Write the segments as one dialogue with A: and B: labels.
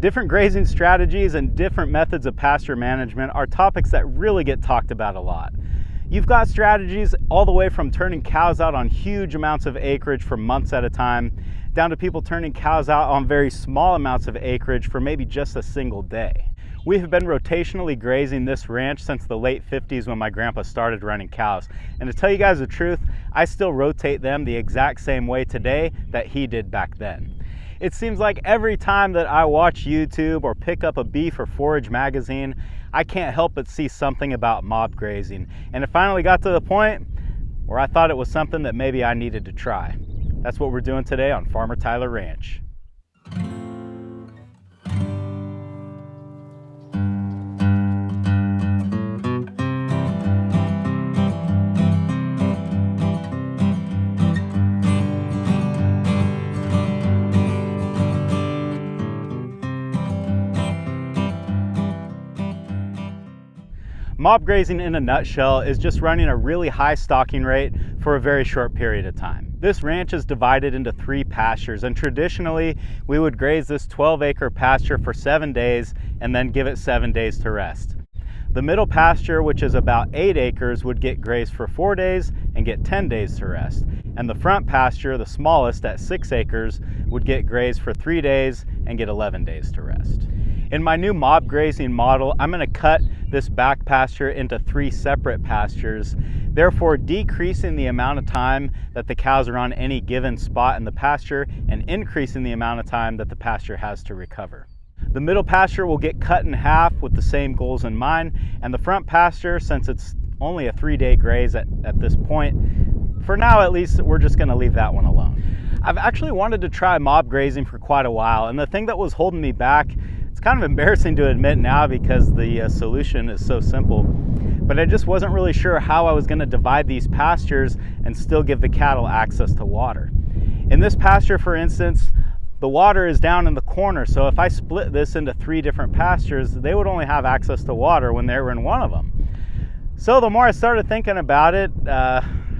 A: Different grazing strategies and different methods of pasture management are topics that really get talked about a lot. You've got strategies all the way from turning cows out on huge amounts of acreage for months at a time, down to people turning cows out on very small amounts of acreage for maybe just a single day. We have been rotationally grazing this ranch since the late 50s when my grandpa started running cows. And to tell you guys the truth, I still rotate them the exact same way today that he did back then. It seems like every time that I watch YouTube or pick up a beef or forage magazine, I can't help but see something about mob grazing. And it finally got to the point where I thought it was something that maybe I needed to try. That's what we're doing today on Farmer Tyler Ranch. Mob grazing in a nutshell is just running a really high stocking rate for a very short period of time. This ranch is divided into 3 pastures, and traditionally we would graze this 12-acre pasture for 7 days and then give it 7 days to rest. The middle pasture, which is about 8 acres, would get grazed for 4 days and get 10 days to rest. And the front pasture, the smallest at 6 acres, would get grazed for 3 days and get 11 days to rest. In my new mob grazing model, I'm going to cut this back pasture into 3 separate pastures, therefore decreasing the amount of time that the cows are on any given spot in the pasture and increasing the amount of time that the pasture has to recover. The middle pasture will get cut in half with the same goals in mind, and the front pasture, since it's only a 3-day graze at this point, for now at least, we're just going to leave that one alone. I've actually wanted to try mob grazing for quite a while, and the thing that was holding me back, it's kind of embarrassing to admit now because the solution is so simple, but I just wasn't really sure how I was going to divide these pastures and still give the cattle access to water. In this pasture, for instance, the water is down in the corner, so if I split this into 3 different pastures, they would only have access to water when they were in one of them. So the more I started thinking about it,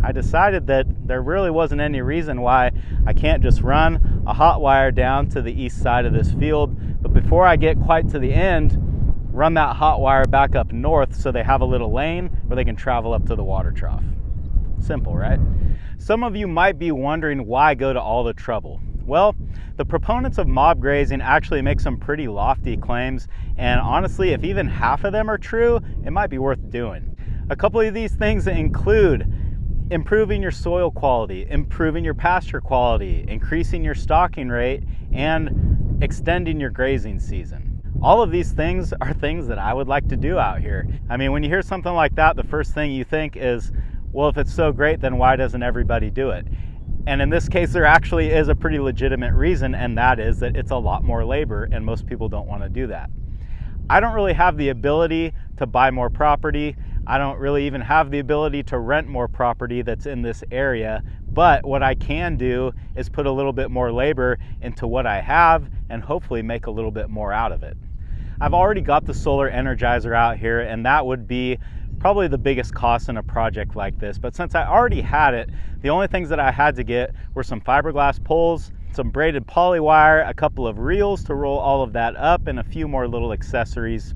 A: I decided that there really wasn't any reason why I can't just run a hot wire down to the east side of this field, but before I get quite to the end, run that hot wire back up north so they have a little lane where they can travel up to the water trough. Simple, right? Some of you might be wondering why go to all the trouble. Well, the proponents of mob grazing actually make some pretty lofty claims, and honestly, if even half of them are true, it might be worth doing. A couple of these things include improving your soil quality, improving your pasture quality, increasing your stocking rate, and extending your grazing season. All of these things are things that I would like to do out here. I mean, when you hear something like that, the first thing you think is, well, if it's so great, then why doesn't everybody do it? And in this case, there actually is a pretty legitimate reason, and that is that it's a lot more labor, and most people don't want to do that. I don't really have the ability to buy more property. I don't really even have the ability to rent more property that's in this area, but what I can do is put a little bit more labor into what I have and hopefully make a little bit more out of it. I've already got the solar energizer out here, and that would be probably the biggest cost in a project like this, but since I already had it, the only things that I had to get were some fiberglass poles, some braided poly wire, a couple of reels to roll all of that up, and a few more little accessories.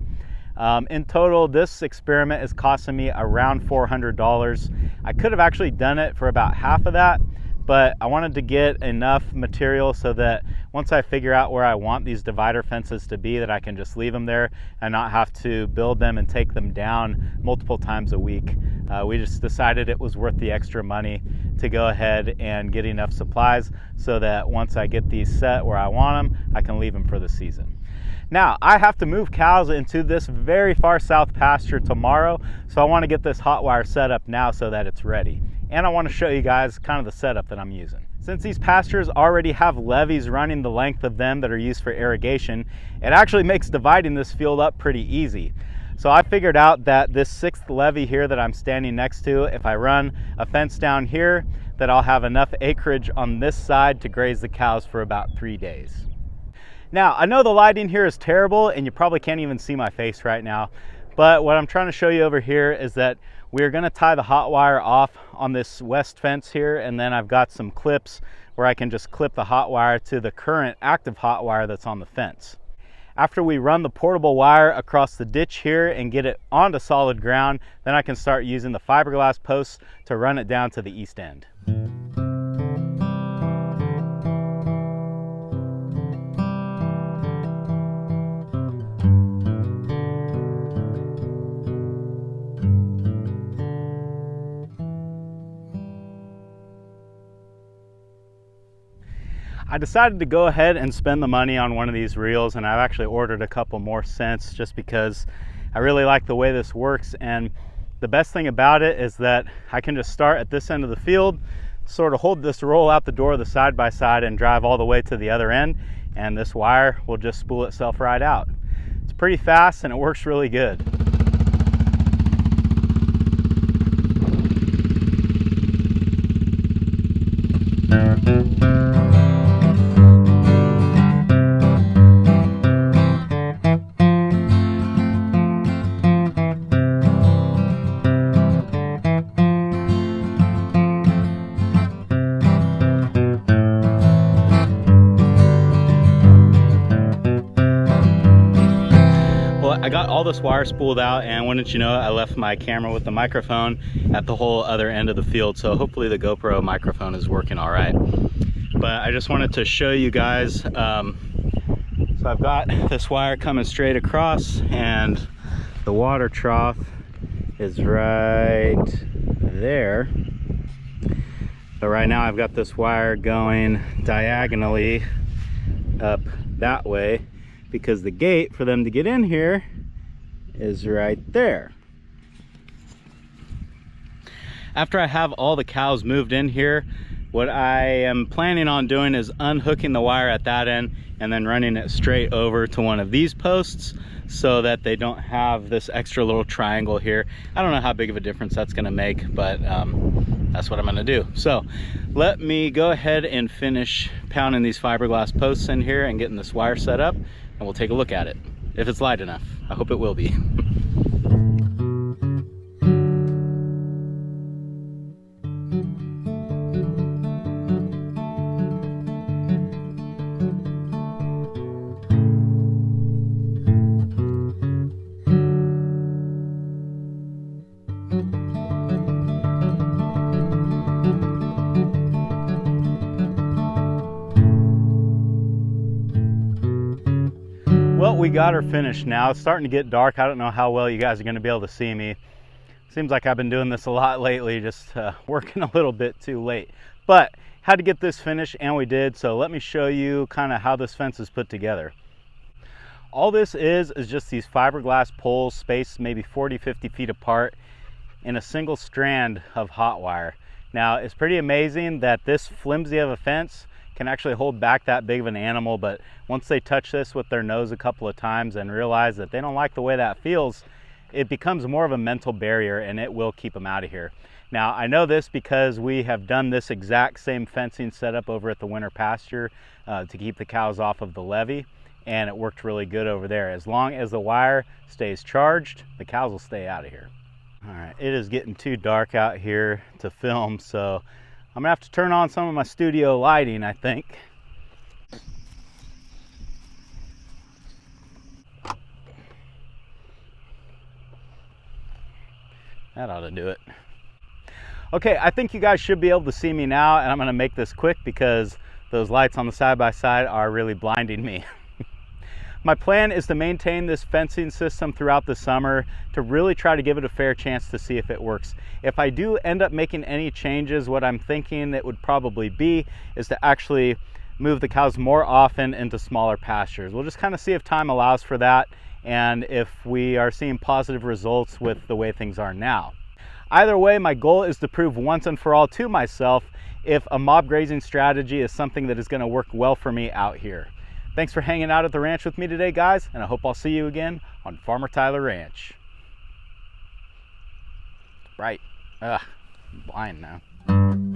A: In total, this experiment is costing me around $400. I could have actually done it for about half of that, but I wanted to get enough material so that once I figure out where I want these divider fences to be, that I can just leave them there and not have to build them and take them down multiple times a week. We just decided it was worth the extra money to go ahead and get enough supplies so that once I get these set where I want them, I can leave them for the season. Now, I have to move cows into this very far south pasture tomorrow, so I want to get this hot wire set up now so that it's ready. And I want to show you guys kind of the setup that I'm using. Since these pastures already have levees running the length of them that are used for irrigation, it actually makes dividing this field up pretty easy. So I figured out that this 6th levee here that I'm standing next to, if I run a fence down here, that I'll have enough acreage on this side to graze the cows for about 3 days. Now, I know the lighting here is terrible and you probably can't even see my face right now, but what I'm trying to show you over here is that we're going to tie the hot wire off on this west fence here, and then I've got some clips where I can just clip the hot wire to the current active hot wire that's on the fence. After we run the portable wire across the ditch here and get it onto solid ground, then I can start using the fiberglass posts to run it down to the east end. I decided to go ahead and spend the money on one of these reels, and I've actually ordered a couple more since, just because I really like the way this works. And the best thing about it is that I can just start at this end of the field, sort of hold this roll out the door of the side by side and drive all the way to the other end, and this wire will just spool itself right out. It's pretty fast and it works really good. I got all this wire spooled out, and wouldn't you know it, I left my camera with the microphone at the whole other end of the field, so hopefully the GoPro microphone is working all right. But I just wanted to show you guys, so I've got this wire coming straight across, and the water trough is right there. So right now I've got this wire going diagonally up that way, because the gate for them to get in here is right there. After I have all the cows moved in here, what I am planning on doing is unhooking the wire at that end and then running it straight over to one of these posts so that they don't have this extra little triangle here. I don't know how big of a difference that's going to make, but that's what I'm going to do. So let me go ahead and finish pounding these fiberglass posts in here and getting this wire set up, and we'll take a look at it, if it's light enough. I hope it will be. Well, we got her finished now. It's starting to get dark. I don't know how well you guys are going to be able to see me. Seems like I've been doing this a lot lately, just working a little bit too late. But had to get this finished, and we did. So let me show you kind of how this fence is put together. All this is just these fiberglass poles spaced maybe 40-50 feet apart in a single strand of hot wire. Now, it's pretty amazing that this flimsy of a fence can actually hold back that big of an animal, but once they touch this with their nose a couple of times and realize that they don't like the way that feels, it becomes more of a mental barrier, and it will keep them out of here. Now, I know this because we have done this exact same fencing setup over at the winter pasture to keep the cows off of the levee, and it worked really good over there. As long as the wire stays charged, the cows will stay out of here. All right, it is getting too dark out here to film, so I'm gonna have to turn on some of my studio lighting, I think. That ought to do it. Okay, I think you guys should be able to see me now, and I'm gonna make this quick because those lights on the side-by-side are really blinding me. My plan is to maintain this fencing system throughout the summer to really try to give it a fair chance to see if it works. If I do end up making any changes, what I'm thinking it would probably be is to actually move the cows more often into smaller pastures. We'll just kind of see if time allows for that and if we are seeing positive results with the way things are now. Either way, my goal is to prove once and for all to myself if a mob grazing strategy is something that is going to work well for me out here. Thanks for hanging out at the ranch with me today, guys, and I hope I'll see you again on Farmer Tyler Ranch. Right. I'm blind now.